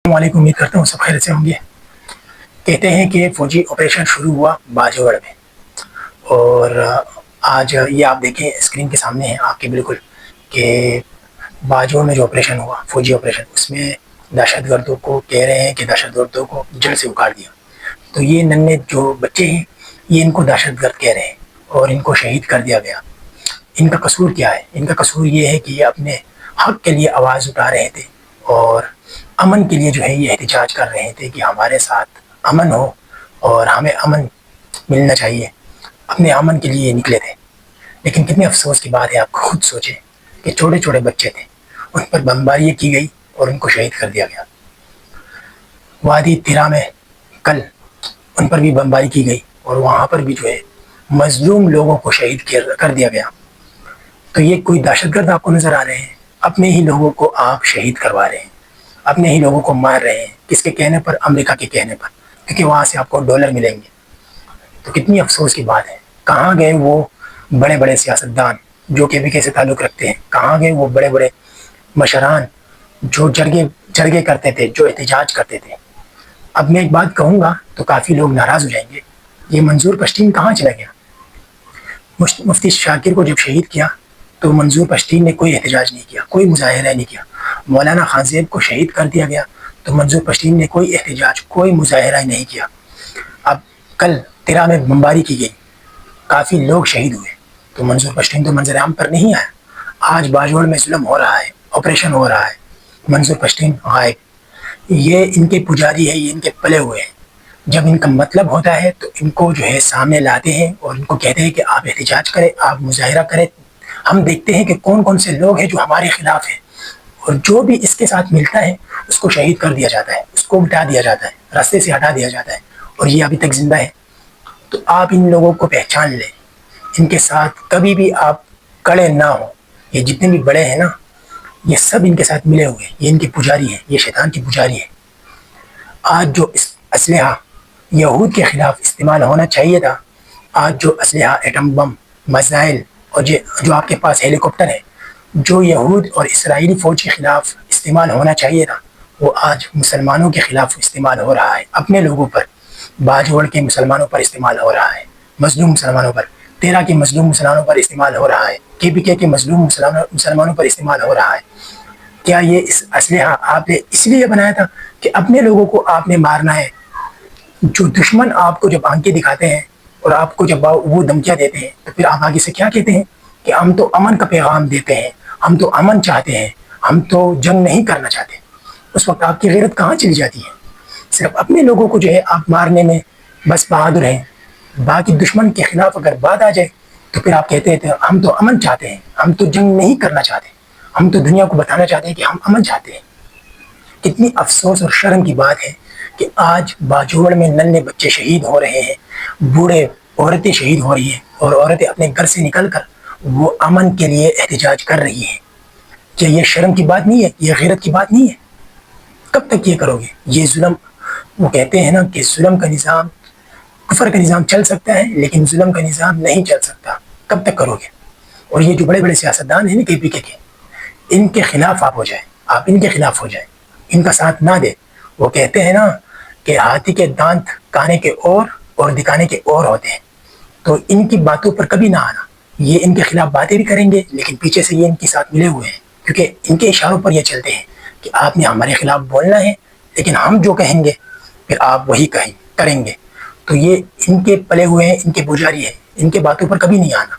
السلام علیکم، امید کرتا ہوں سب خیریت سے ہوں گے۔ کہتے ہیں کہ فوجی آپریشن شروع ہوا باجوڑ میں، اور آج یہ آپ دیکھیں اسکرین کے سامنے ہے آپ کے بالکل کہ باجوڑ میں جو آپریشن ہوا فوجی آپریشن، اس میں دہشت گردوں کو کہہ رہے ہیں کہ دہشت گردوں کو جڑ سے اکھاڑ دیا۔ تو یہ ننھے جو بچے ہیں یہ ان کو دہشت گرد کہہ رہے ہیں اور ان کو شہید کر دیا گیا۔ ان کا قصور کیا ہے؟ ان کا قصور یہ ہے کہ یہ اپنے حق کے لیے آواز اٹھا رہے تھے اور امن کے لیے جو ہے یہ احتجاج کر رہے تھے کہ ہمارے ساتھ امن ہو اور ہمیں امن ملنا چاہیے۔ اپنے امن کے لیے یہ نکلے تھے، لیکن کتنے افسوس کی بات ہے، آپ خود سوچیں کہ چھوٹے چھوٹے بچے تھے، ان پر بمباری کی گئی اور ان کو شہید کر دیا گیا۔ وادی تیرا میں کل ان پر بھی بمباری کی گئی اور وہاں پر بھی جو ہے مظلوم لوگوں کو شہید کر دیا گیا۔ تو یہ کوئی دہشت گرد آپ کو نظر آ رہے ہیں؟ اپنے ہی لوگوں کو آپ شہید کروا رہے ہیں، اپنے ہی لوگوں کو مار رہے ہیں۔ کس کے کہنے پر؟ امریکہ کے کہنے پر، کیونکہ وہاں سے آپ کو ڈالر ملیں گے۔ تو کتنی افسوس کی بات ہے، کہاں گئے وہ بڑے بڑے سیاستدان جو KPK سے تعلق رکھتے ہیں؟ کہاں گئے وہ بڑے بڑے مشران جو جرگے کرتے تھے، جو احتجاج کرتے تھے؟ اب میں ایک بات کہوں گا تو کافی لوگ ناراض ہو جائیں گے، یہ منظور پشتین کہاں چلا گیا؟ مفتی شاکر کو جب شہید کیا تو منظور پشتین نے کوئی احتجاج نہیں کیا، کوئی مظاہرہ نہیں کیا۔ مولانا خان زیب کو شہید کر دیا گیا تو منظور پشتین نے کوئی احتجاج، کوئی مظاہرہ نہیں کیا۔ اب کل تیرا میں بمباری کی گئی، کافی لوگ شہید ہوئے، تو منظور پشتین تو منظر عام پر نہیں آیا۔ آج باجوڑ میں ظلم ہو رہا ہے، آپریشن ہو رہا ہے، منظور پشتین غائب۔ یہ ان کے پجاری ہے، یہ ان کے پلے ہوئے ہیں۔ جب ان کا مطلب ہوتا ہے تو ان کو جو ہے سامنے لاتے ہیں اور ان کو کہتے ہیں کہ آپ احتجاج کریں، آپ مظاہرہ کریں۔ ہم دیکھتے ہیں کہ کون کون سے لوگ ہیں جو ہمارے خلاف ہیں، اور جو بھی اس کے ساتھ ملتا ہے اس کو شہید کر دیا جاتا ہے، اس کو مٹا دیا جاتا ہے، راستے سے ہٹا دیا جاتا ہے، اور یہ ابھی تک زندہ ہے۔ تو آپ ان لوگوں کو پہچان لیں، ان کے ساتھ کبھی بھی آپ کڑے نہ ہوں۔ یہ جتنے بھی بڑے ہیں نا، یہ سب ان کے ساتھ ملے ہوئے ہیں، یہ ان کے پجاری ہیں، یہ شیطان کی پجاری ہیں۔ آج جو اسلحہ یہود کے خلاف استعمال ہونا چاہیے تھا، آج جو اسلحہ ایٹم بم، میزائل، اور جو آپ کے پاس ہیلی کاپٹر ہے، جو یہود اور اسرائیلی فوج کے خلاف استعمال ہونا چاہیے تھا، وہ آج مسلمانوں کے خلاف استعمال ہو رہا ہے۔ اپنے لوگوں پر، باجوڑ کے مسلمانوں پر استعمال ہو رہا ہے، مظلوم مسلمانوں پر، تیرا کے مظلوم مسلمانوں پر استعمال ہو رہا ہے، KPK کے مظلوم مسلمانوں پر استعمال ہو رہا ہے۔ کیا یہ اسلحہ آپ نے اس لیے بنایا تھا کہ اپنے لوگوں کو آپ نے مارنا ہے؟ جو دشمن آپ کو جب آنکھیں دکھاتے ہیں اور آپ کو جب وہ دھمکیاں دیتے ہیں تو پھر آپ آگے سے کیا کہتے ہیں کہ ہم تو امن کا پیغام دیتے ہیں، ہم تو امن چاہتے ہیں، ہم تو جنگ نہیں کرنا چاہتے۔ اس وقت آپ کی غیرت کہاں چلی جاتی ہے؟ صرف اپنے لوگوں کو جو ہے آپ مارنے میں بس بہادر ہیں، باقی دشمن کے خلاف اگر بات آ جائے تو پھر آپ کہتے ہیں ہم تو امن چاہتے ہیں، ہم تو جنگ نہیں کرنا چاہتے، ہم تو دنیا کو بتانا چاہتے ہیں کہ ہم امن چاہتے ہیں۔ کتنی افسوس اور شرم کی بات ہے کہ آج باجوڑ میں ننھے بچے شہید ہو رہے ہیں، بوڑھے عورتیں شہید ہو رہی ہیں، اور عورتیں اپنے گھر سے نکل کر وہ امن کے لیے احتجاج کر رہی ہیں۔ کیا یہ شرم کی بات نہیں ہے؟ یہ غیرت کی بات نہیں ہے؟ کب تک یہ کرو گے؟ یہ ظلم، وہ کہتے ہیں نا کہ ظلم کا نظام، کفر کا نظام چل سکتا ہے لیکن ظلم کا نظام نہیں چل سکتا۔ کب تک کرو گے؟ اور یہ جو بڑے بڑے سیاستدان ہیں نا KPK کے، ان کے خلاف آپ ہو جائیں، آپ ان کے خلاف ہو جائیں، ان کا ساتھ نہ دیں۔ وہ کہتے ہیں نا کہ ہاتھی کے دانت کانے کے اور دکھانے کے اور ہوتے ہیں، تو ان کی باتوں پر کبھی نہ آنا۔ یہ ان کے خلاف باتیں بھی کریں گے لیکن پیچھے سے یہ ان کے ساتھ ملے ہوئے ہیں، کیونکہ ان کے اشاروں پر یہ چلتے ہیں کہ آپ نے ہمارے خلاف بولنا ہے لیکن ہم جو کہیں گے پھر آپ وہی کریں گے۔ تو یہ ان کے پلے ہوئے ہیں، ان کے پجاری ہیں، ان کے باتوں پر کبھی نہیں آنا۔